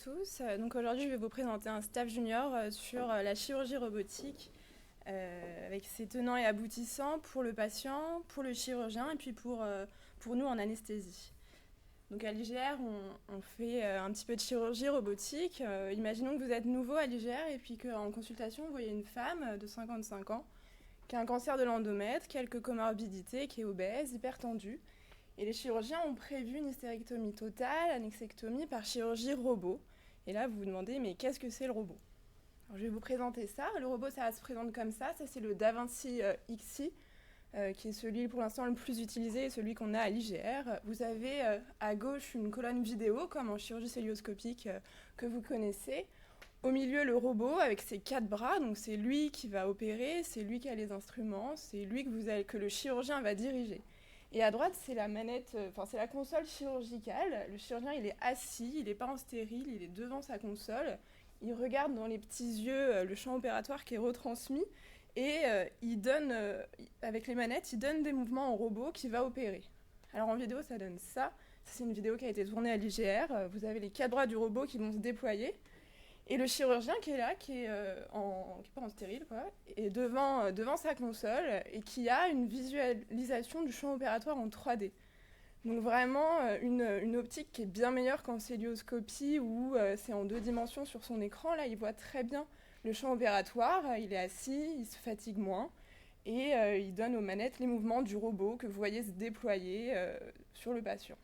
Tous. Donc aujourd'hui, je vais vous présenter un staff junior sur la chirurgie robotique avec ses tenants et aboutissants pour le patient, pour le chirurgien et puis pour nous en anesthésie. Donc à l'IGR, on fait un petit peu de chirurgie robotique. Imaginons que vous êtes nouveau à l'IGR et puis qu'en consultation, vous voyez une femme de 55 ans qui a un cancer de l'endomètre, quelques comorbidités, qui est obèse, hypertendue. Et les chirurgiens ont prévu une hystérectomie totale, annexectomie par chirurgie robot. Et là, vous vous demandez, mais qu'est-ce que c'est le robot? Alors, je vais vous présenter ça. Le robot, ça se présente comme ça. Ça, c'est le DaVinci XI, qui est celui pour l'instant le plus utilisé et celui qu'on a à l'IGR. Vous avez à gauche une colonne vidéo, comme en chirurgie cœlioscopique que vous connaissez. Au milieu, le robot avec ses 4 bras. Donc, c'est lui qui va opérer, c'est lui qui a les instruments, c'est lui que le chirurgien va diriger. Et à droite, c'est la manette, c'est la console chirurgicale. Le chirurgien, il est assis, il n'est pas en stérile, il est devant sa console. Il regarde dans les petits yeux le champ opératoire qui est retransmis et avec les manettes, il donne des mouvements au robot qui va opérer. Alors en vidéo, ça donne ça. C'est une vidéo qui a été tournée à l'IGR. Vous avez les 4 bras du robot qui vont se déployer. Et le chirurgien qui est là, qui est pas en stérile, quoi, est devant sa console et qui a une visualisation du champ opératoire en 3D. Donc vraiment une optique qui est bien meilleure qu'en cœlioscopie où c'est en 2 dimensions sur son écran. Là, il voit très bien le champ opératoire, il est assis, il se fatigue moins et il donne aux manettes les mouvements du robot que vous voyez se déployer sur le patient.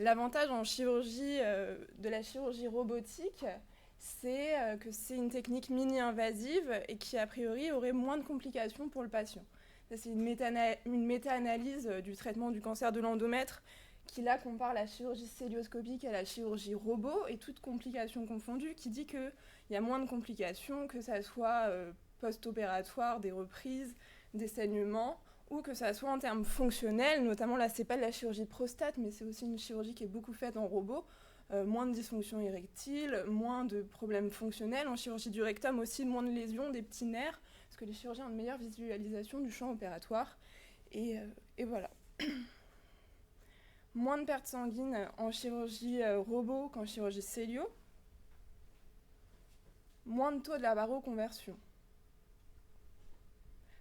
L'avantage en chirurgie, de la chirurgie robotique, c'est que c'est une technique mini-invasive et qui, a priori, aurait moins de complications pour le patient. Ça, c'est une méta-analyse du traitement du cancer de l'endomètre qui, là, compare la chirurgie cœlioscopique à la chirurgie robot et toutes complications confondues, qui dit qu'il y a moins de complications, que ça soit post-opératoire, des reprises, des saignements, ou que ça soit en termes fonctionnels, notamment là c'est pas de la chirurgie de prostate, mais c'est aussi une chirurgie qui est beaucoup faite en robot, moins de dysfonction érectile, moins de problèmes fonctionnels, en chirurgie du rectum aussi moins de lésions, des petits nerfs, parce que les chirurgiens ont une meilleure visualisation du champ opératoire, et voilà. Moins de pertes sanguines en chirurgie robot qu'en chirurgie cellio, moins de taux de la baroconversion.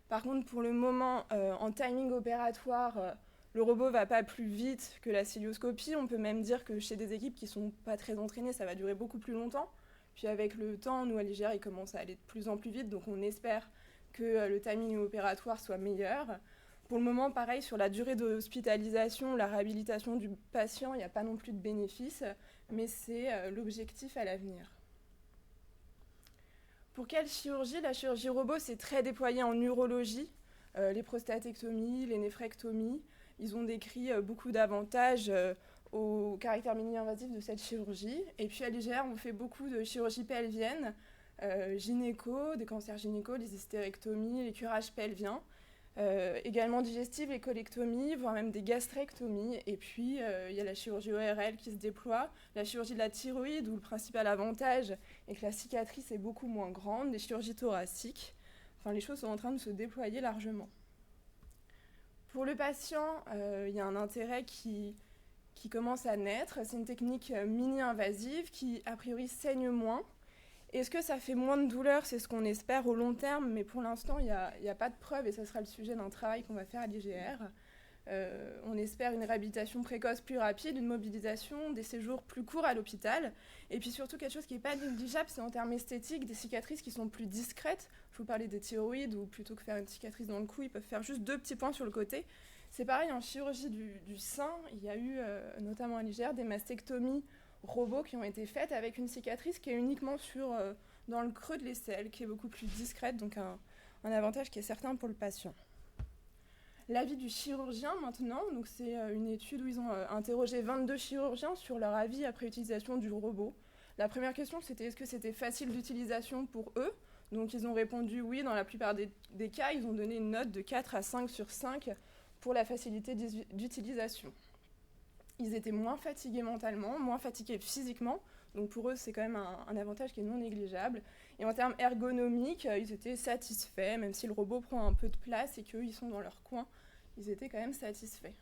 Par contre, pour le moment, en timing opératoire, le robot ne va pas plus vite que la cœlioscopie. On peut même dire que chez des équipes qui ne sont pas très entraînées, ça va durer beaucoup plus longtemps. Puis avec le temps, nous à l'IGR, il commence à aller de plus en plus vite, donc on espère que le timing opératoire soit meilleur. Pour le moment, pareil, sur la durée d'hospitalisation, la réhabilitation du patient, il n'y a pas non plus de bénéfices, mais c'est l'objectif à l'avenir. Pour quelle chirurgie? La chirurgie robot, c'est très déployé en urologie. Les prostatectomies, les néphrectomies, ils ont décrit beaucoup d'avantages au caractère mini-invasif de cette chirurgie. Et puis à l'IGR, on fait beaucoup de chirurgie pelvienne, gynéco, des cancers gynéco, les hystérectomies, les curages pelviens. Également digestives, les colectomies, voire même des gastrectomies. Et puis, il y a la chirurgie ORL qui se déploie, la chirurgie de la thyroïde, où le principal avantage est que la cicatrice est beaucoup moins grande, les chirurgies thoraciques. Enfin, les choses sont en train de se déployer largement. Pour le patient, il y a un intérêt qui commence à naître. C'est une technique mini-invasive qui, a priori, saigne moins. Est-ce que ça fait moins de douleur? C'est ce qu'on espère au long terme, mais pour l'instant, il n'y a pas de preuve et ça sera le sujet d'un travail qu'on va faire à l'IGR. On espère une réhabilitation précoce plus rapide, une mobilisation, des séjours plus courts à l'hôpital. Et puis surtout, quelque chose qui n'est pas négligeable, c'est en termes esthétiques, des cicatrices qui sont plus discrètes. Je vous parlais des thyroïdes, où plutôt que faire une cicatrice dans le cou, ils peuvent faire juste 2 petits points sur le côté. C'est pareil en chirurgie du sein. Il y a eu, notamment à l'IGR, des mastectomies robots qui ont été faites avec une cicatrice qui est uniquement dans le creux de l'aisselle, qui est beaucoup plus discrète, donc un avantage qui est certain pour le patient. L'avis du chirurgien maintenant, donc c'est une étude où ils ont interrogé 22 chirurgiens sur leur avis après utilisation du robot. La première question, c'était est-ce que c'était facile d'utilisation pour eux? Donc ils ont répondu oui, dans la plupart des cas, ils ont donné une note de 4 à 5 sur 5 pour la facilité d'utilisation. Ils étaient moins fatigués mentalement, moins fatigués physiquement, donc pour eux c'est quand même un avantage qui est non négligeable. Et en termes ergonomiques, ils étaient satisfaits, même si le robot prend un peu de place et qu'eux ils sont dans leur coin, ils étaient quand même satisfaits.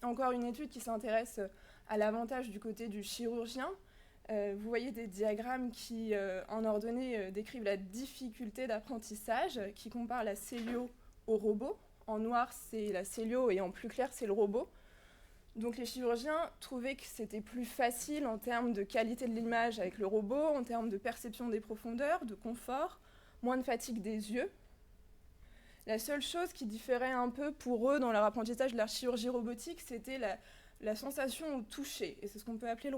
encore une étude qui s'intéresse à l'avantage du côté du chirurgien. Vous voyez des diagrammes qui, en ordonnée, décrivent la difficulté d'apprentissage, qui comparent la cellio au robot. En noir, c'est la cellio et en plus clair, c'est le robot. Donc les chirurgiens trouvaient que c'était plus facile en termes de qualité de l'image avec le robot, en termes de perception des profondeurs, de confort, moins de fatigue des yeux. La seule chose qui différait un peu pour eux dans leur apprentissage de la chirurgie robotique, c'était la sensation au toucher. Et c'est ce qu'on peut appeler le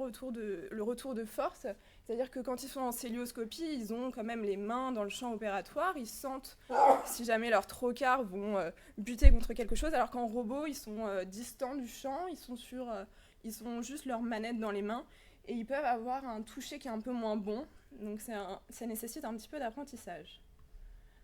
retour de force. C'est-à-dire que quand ils sont en célioscopie, ils ont quand même les mains dans le champ opératoire. Ils sentent si jamais leurs trocars vont buter contre quelque chose. Alors qu'en robot, ils sont distants du champ. Ils ont juste leur manette dans les mains. Et ils peuvent avoir un toucher qui est un peu moins bon. Donc ça nécessite un petit peu d'apprentissage.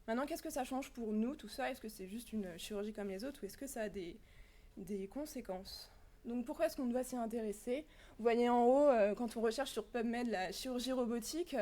Maintenant, qu'est-ce que ça change pour nous, tout ça? Est-ce que c'est juste une chirurgie comme les autres ou est-ce que ça a des conséquences? Donc pourquoi est-ce qu'on doit s'y intéresser? Vous voyez en haut, quand on recherche sur PubMed la chirurgie robotique,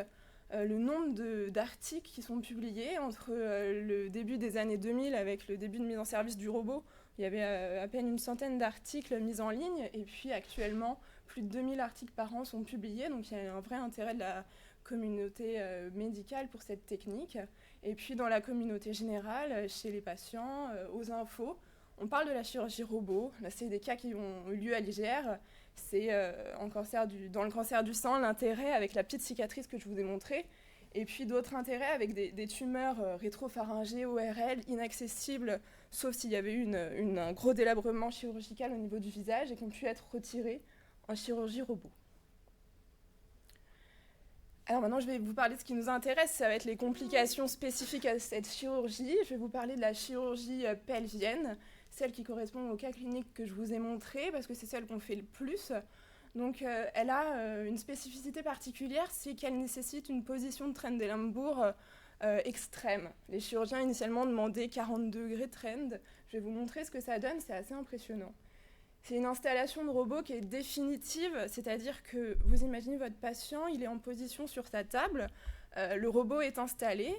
le nombre d'articles qui sont publiés entre le début des années 2000 avec le début de mise en service du robot. Il y avait à peine une centaine d'articles mis en ligne et puis actuellement, plus de 2000 articles par an sont publiés. Donc il y a un vrai intérêt de la communauté médicale pour cette technique. Et puis dans la communauté générale, chez les patients, aux infos, on parle de la chirurgie robot. Là, c'est des cas qui ont eu lieu à l'IGR. C'est dans le cancer du sang, l'intérêt avec la petite cicatrice que je vous ai montrée. Et puis d'autres intérêts avec des tumeurs rétropharyngées, ORL, inaccessibles, sauf s'il y avait eu un gros délabrement chirurgical au niveau du visage et qui ont pu être retirés en chirurgie robot. Alors maintenant, je vais vous parler de ce qui nous intéresse, ça va être les complications spécifiques à cette chirurgie. Je vais vous parler de la chirurgie pelvienne, celle qui correspond au cas clinique que je vous ai montré, parce que c'est celle qu'on fait le plus. Donc elle a une spécificité particulière, c'est qu'elle nécessite une position de Trendelenburg extrême. Les chirurgiens initialement demandaient 40 degrés de Trend. Je vais vous montrer ce que ça donne, c'est assez impressionnant. C'est une installation de robot qui est définitive, c'est-à-dire que vous imaginez votre patient, il est en position sur sa table, le robot est installé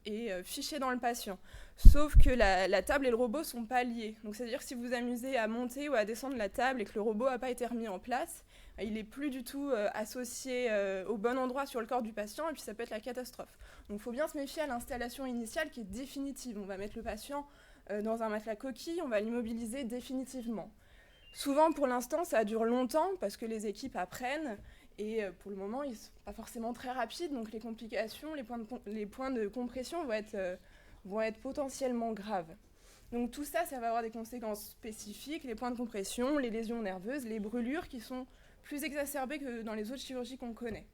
et fiché dans le patient. Sauf que la table et le robot ne sont pas liés. Donc c'est-à-dire que si vous vous amusez à monter ou à descendre la table et que le robot n'a pas été remis en place, il n'est plus du tout associé au bon endroit sur le corps du patient et puis ça peut être la catastrophe. Donc il faut bien se méfier à l'installation initiale qui est définitive. On va mettre le patient dans un matelas coquille, on va l'immobiliser définitivement. Souvent, pour l'instant, ça dure longtemps parce que les équipes apprennent et pour le moment, ils ne sont pas forcément très rapides. Donc les complications, les points de compression vont être potentiellement graves. Donc tout ça, ça va avoir des conséquences spécifiques, les points de compression, les lésions nerveuses, les brûlures qui sont plus exacerbées que dans les autres chirurgies qu'on connaît.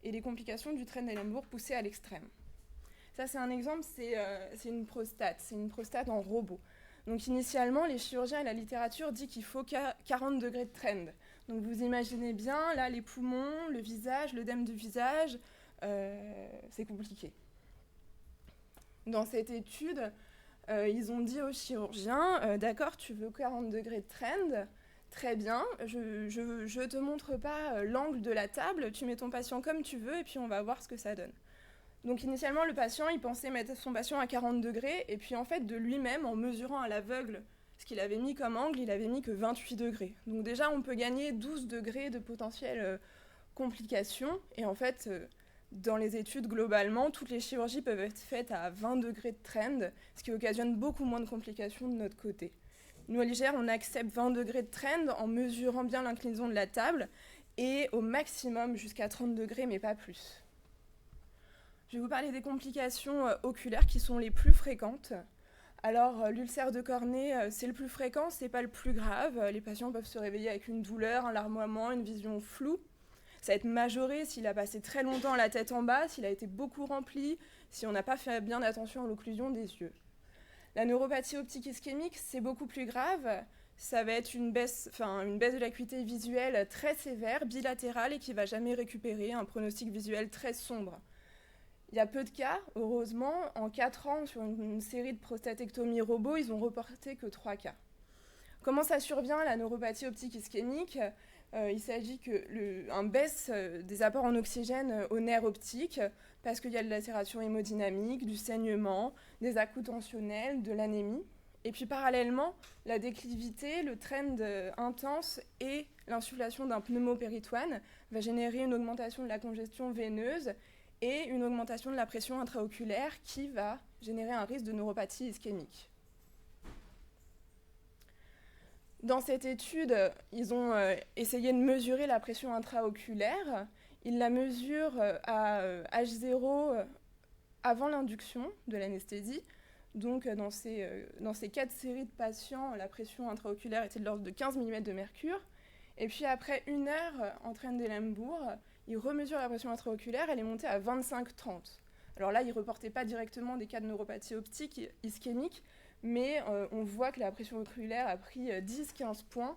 Et les complications du Trendelenburg poussées à l'extrême. Ça, c'est un exemple, c'est une prostate. C'est une prostate en robot. Donc initialement, les chirurgiens et la littérature disent qu'il faut 40 degrés de Trend. Donc vous imaginez bien, là, les poumons, le visage, l'œdème du visage, c'est compliqué. Dans cette étude, ils ont dit aux chirurgiens, d'accord, tu veux 40 degrés de Trend, très bien, je te montre pas l'angle de la table, tu mets ton patient comme tu veux et puis on va voir ce que ça donne. Donc initialement, le patient, il pensait mettre son patient à 40 degrés, et puis en fait, de lui-même, en mesurant à l'aveugle ce qu'il avait mis comme angle, il avait mis que 28 degrés. Donc déjà, on peut gagner 12 degrés de potentielles complications, et en fait, dans les études, globalement, toutes les chirurgies peuvent être faites à 20 degrés de Trend, ce qui occasionne beaucoup moins de complications de notre côté. Nous, à l'IGR, on accepte 20 degrés de Trend en mesurant bien l'inclinaison de la table, et au maximum jusqu'à 30 degrés, mais pas plus. Je vais vous parler des complications oculaires qui sont les plus fréquentes. Alors, l'ulcère de cornée, c'est le plus fréquent, c'est pas le plus grave. Les patients peuvent se réveiller avec une douleur, un larmoiement, une vision floue. Ça va être majoré s'il a passé très longtemps la tête en bas, s'il a été beaucoup rempli, si on n'a pas fait bien attention à l'occlusion des yeux. La neuropathie optique ischémique, c'est beaucoup plus grave. Ça va être une baisse de l'acuité visuelle très sévère, bilatérale, et qui ne va jamais récupérer, un pronostic visuel très sombre. Il y a peu de cas, heureusement. En 4 ans, sur une série de prostatectomies robots, ils ont reporté que 3 cas. Comment ça survient, la neuropathie optique ischémique ? Il s'agit qu'une baisse des apports en oxygène au nerf optique, parce qu'il y a de la lacération hémodynamique, du saignement, des à-coups tensionnels, de l'anémie. Et puis parallèlement, la déclivité, le trend intense et l'insufflation d'un pneumopéritoine va générer une augmentation de la congestion veineuse et une augmentation de la pression intraoculaire qui va générer un risque de neuropathie ischémique. Dans cette étude, ils ont essayé de mesurer la pression intraoculaire. Ils la mesurent à H0 avant l'induction de l'anesthésie. Donc, dans ces 4 séries de patients, la pression intraoculaire était de l'ordre de 15 mm de mercure. Et puis, après 1 heure en Trendelenburg, ils remesurent la pression intraoculaire, elle est montée à 25-30. Alors là, ils ne reportaient pas directement des cas de neuropathie optique ischémique, mais on voit que la pression oculaire a pris 10-15 points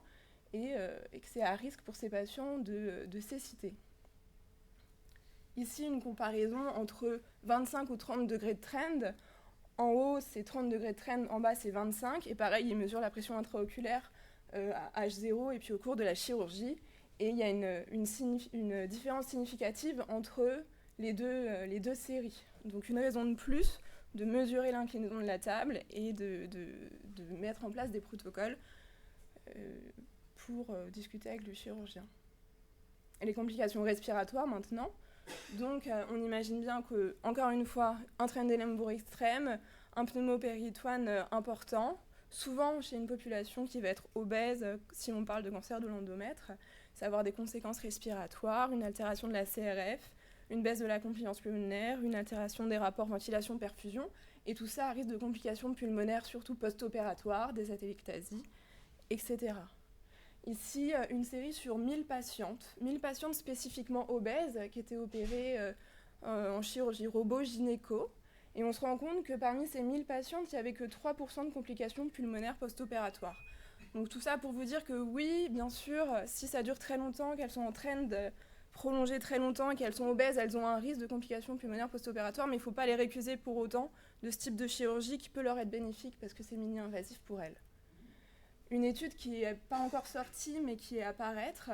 et que c'est à risque pour ces patients de cécité. Ici, une comparaison entre 25 ou 30 degrés de trend. En haut, c'est 30 degrés de trend, en bas, c'est 25. Et pareil, ils mesurent la pression intraoculaire à H0 et puis au cours de la chirurgie. Et il y a une différence significative entre les deux séries. Donc une raison de plus de mesurer l'inclinaison de la table et de mettre en place des protocoles pour discuter avec le chirurgien. Et les complications respiratoires maintenant. Donc on imagine bien que, encore une fois, un Trendelenburg extrême, un pneumopéritoine important, souvent chez une population qui va être obèse, si on parle de cancer de l'endomètre, c'est avoir des conséquences respiratoires, une altération de la CRF, une baisse de la compliance pulmonaire, une altération des rapports ventilation-perfusion, et tout ça à risque de complications pulmonaires, surtout post-opératoires, des atelectasies, etc. Ici, une série sur 1000 patientes spécifiquement obèses qui étaient opérées en chirurgie robot-gynéco. Et on se rend compte que parmi ces 1000 patientes, il n'y avait que 3% de complications pulmonaires post-opératoires. Donc tout ça pour vous dire que oui, bien sûr, si ça dure très longtemps, qu'elles sont en trend prolongée très longtemps et qu'elles sont obèses, elles ont un risque de complications pulmonaires post-opératoires, mais il ne faut pas les récuser pour autant de ce type de chirurgie qui peut leur être bénéfique parce que c'est mini-invasif pour elles. Une étude qui n'est pas encore sortie mais qui est à paraître,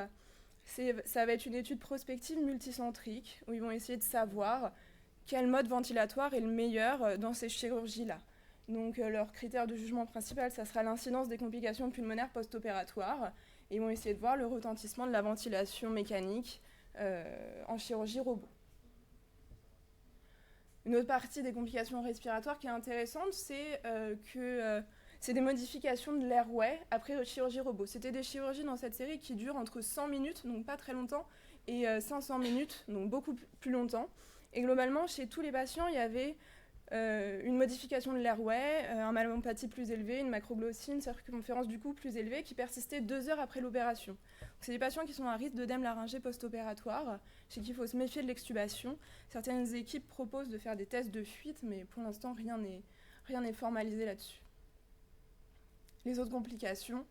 ça va être une étude prospective multicentrique où ils vont essayer de savoir quel mode ventilatoire est le meilleur dans ces chirurgies-là. Donc leur critère de jugement principal, ça sera l'incidence des complications pulmonaires post-opératoires. Et ils vont essayer de voir le retentissement de la ventilation mécanique en chirurgie robot. Une autre partie des complications respiratoires qui est intéressante, c'est que c'est des modifications de l'airway après chirurgie robot. C'était des chirurgies dans cette série qui durent entre 100 minutes, donc pas très longtemps, et 500 minutes, donc beaucoup plus longtemps. Et globalement, chez tous les patients, il y avait une modification de l'airway, un malmopathie plus élevé, une macroglossine, une circonférence du cou plus élevée qui persistait 2 heures après l'opération. C'est des patients qui sont à risque d'œdème laryngé post-opératoire, chez qui il faut se méfier de l'extubation. Certaines équipes proposent de faire des tests de fuite, mais pour l'instant, rien n'est formalisé là-dessus. Les autres complications,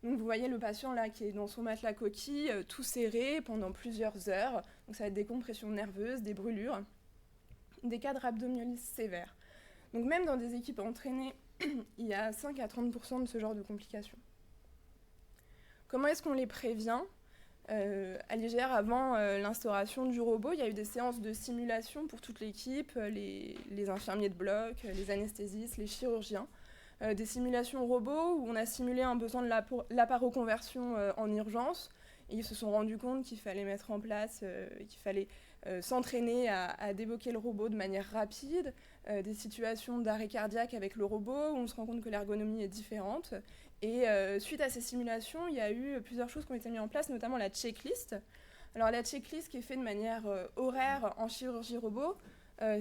donc vous voyez le patient là qui est dans son matelas coquille, tout serré pendant plusieurs heures. Donc ça va être des compressions nerveuses, des brûlures, des cas de rhabdomyolyse sévère. Donc même dans des équipes entraînées, il y a 5 à 30% de ce genre de complications. Comment est-ce qu'on les prévient ? À l'IGR, avant l'instauration du robot, il y a eu des séances de simulation pour toute l'équipe, les infirmiers de bloc, les anesthésistes, les chirurgiens. Des simulations robots où on a simulé un besoin de l'aparoconversion en urgence. Et ils se sont rendus compte qu'il fallait mettre en place, qu'il fallait s'entraîner à débloquer le robot de manière rapide, des situations d'arrêt cardiaque avec le robot où on se rend compte que l'ergonomie est différente. Et suite à ces simulations, il y a eu plusieurs choses qui ont été mises en place, notamment la checklist. Alors la checklist qui est faite de manière horaire en chirurgie robot,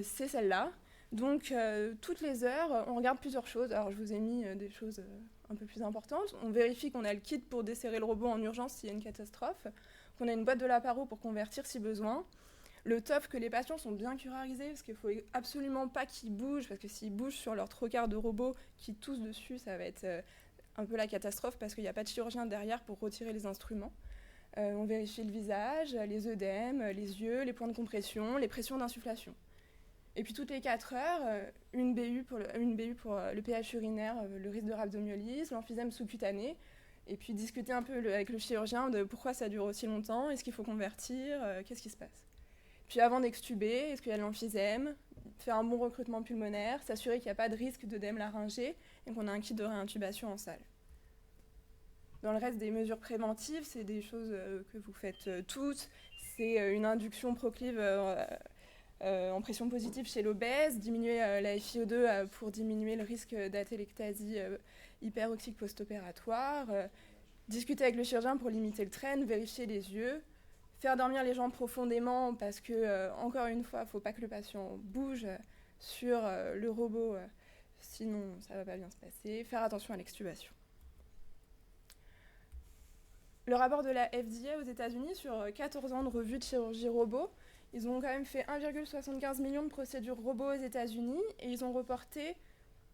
c'est celle-là. Donc, toutes les heures, on regarde plusieurs choses. Alors, je vous ai mis des choses un peu plus importantes. On vérifie qu'on a le kit pour desserrer le robot en urgence s'il y a une catastrophe, qu'on a une boîte de l'aparo pour convertir si besoin. Le top, que les patients sont bien curarisés, parce qu'il ne faut absolument pas qu'ils bougent, parce que s'ils bougent sur leur trocard de robot, qu'ils toussent dessus, ça va être un peu la catastrophe, parce qu'il n'y a pas de chirurgien derrière pour retirer les instruments. On vérifie le visage, les œdèmes, les yeux, les points de compression, les pressions d'insufflation. Et puis toutes les 4 heures, une BU pour le pH urinaire, le risque de rhabdomyolyse, l'emphysème sous-cutané, et puis discuter un peu avec le chirurgien de pourquoi ça dure aussi longtemps, est-ce qu'il faut convertir, qu'est-ce qui se passe. Puis avant d'extuber, est-ce qu'il y a de l'emphysème, faire un bon recrutement pulmonaire, s'assurer qu'il n'y a pas de risque d'œdème laryngé, et qu'on a un kit de réintubation en salle. Dans le reste des mesures préventives, c'est des choses que vous faites toutes. C'est une induction proclive en pression positive chez l'obèse, diminuer la FiO2 pour diminuer le risque d'atelectasie hyperoxique post-opératoire, discuter avec le chirurgien pour limiter le train, vérifier les yeux, faire dormir les gens profondément parce que, encore une fois, il ne faut pas que le patient bouge sur le robot, sinon ça ne va pas bien se passer, faire attention à l'extubation. Le rapport de la FDA aux États-Unis sur 14 ans de revue de chirurgie robot, ils ont quand même fait 1,75 million de procédures robots aux États-Unis et ils ont reporté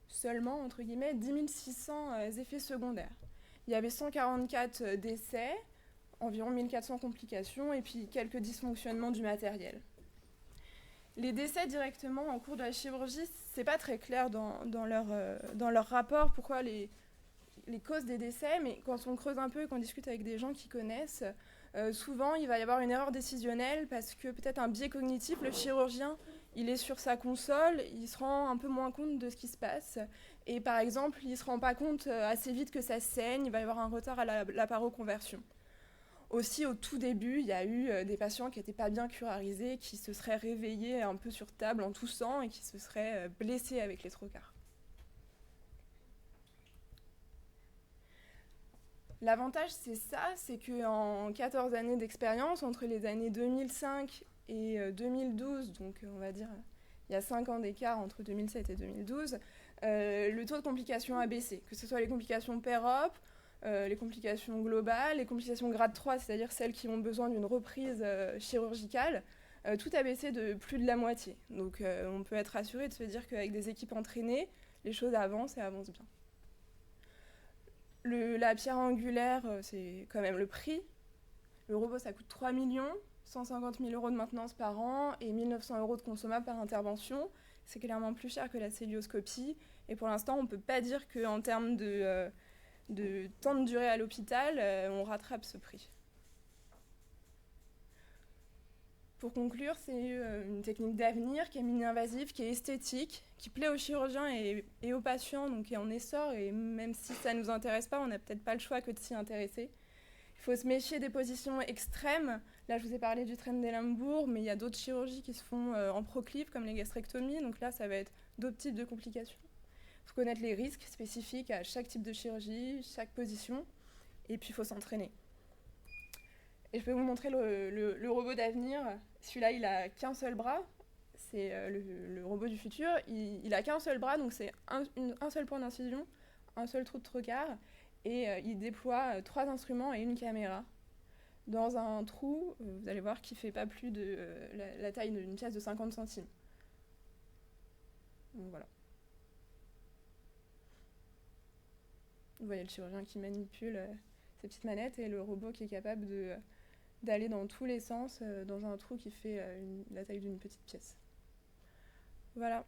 seulement, entre guillemets, 10 600 effets secondaires. Il y avait 144 décès, environ 1400 complications et puis quelques dysfonctionnements du matériel. Les décès directement en cours de la chirurgie, c'est pas très clair dans leur rapport pourquoi les causes des décès, mais quand on creuse un peu et qu'on discute avec des gens qui connaissent, souvent il va y avoir une erreur décisionnelle parce que peut-être un biais cognitif, le chirurgien, il est sur sa console, il se rend un peu moins compte de ce qui se passe, et par exemple, il ne se rend pas compte assez vite que ça saigne, il va y avoir un retard à la paroconversion. Aussi, au tout début, il y a eu des patients qui n'étaient pas bien curarisés, qui se seraient réveillés un peu sur table en toussant et qui se seraient blessés avec les trocars. L'avantage, c'est ça, c'est qu'en 14 années d'expérience, entre les années 2005 et 2012, donc on va dire il y a 5 ans d'écart entre 2007 et 2012, le taux de complications a baissé, que ce soit les complications PEROP, les complications globales, les complications grade 3, c'est-à-dire celles qui ont besoin d'une reprise chirurgicale, tout a baissé de plus de la moitié. Donc on peut être rassuré de se dire qu'avec des équipes entraînées, les choses avancent et avancent bien. La pierre angulaire, c'est quand même le prix. Le robot, ça coûte 3 millions, 150 000 € de maintenance par an et 1 900 € de consommable par intervention. C'est clairement plus cher que la célioscopie. Et pour l'instant, on ne peut pas dire qu'en termes de temps de durée à l'hôpital, on rattrape ce prix. Pour conclure, c'est une technique d'avenir qui est mini-invasive, qui est esthétique, qui plaît aux chirurgiens et aux patients, donc qui est en essor. Et même si ça ne nous intéresse pas, on n'a peut-être pas le choix que de s'y intéresser. Il faut se méfier des positions extrêmes. Là, je vous ai parlé du Trendelenburg, mais il y a d'autres chirurgies qui se font en proclive, comme les gastrectomies. Donc là, ça va être d'autres types de complications. Il faut connaître les risques spécifiques à chaque type de chirurgie, chaque position. Et puis, il faut s'entraîner. Et je vais vous montrer le robot d'avenir. Celui-là, il n'a qu'un seul bras. C'est le robot du futur. Il n'a qu'un seul bras, donc c'est un seul point d'incision, un seul trou de trocar. Et il déploie 3 instruments et une caméra dans un trou, vous allez voir, qui ne fait pas plus de la taille d'une pièce de 50 centimes. Donc voilà. Vous voyez le chirurgien qui manipule ces petites manettes et le robot qui est capable d'aller dans tous les sens dans un trou qui fait la taille d'une petite pièce. Voilà.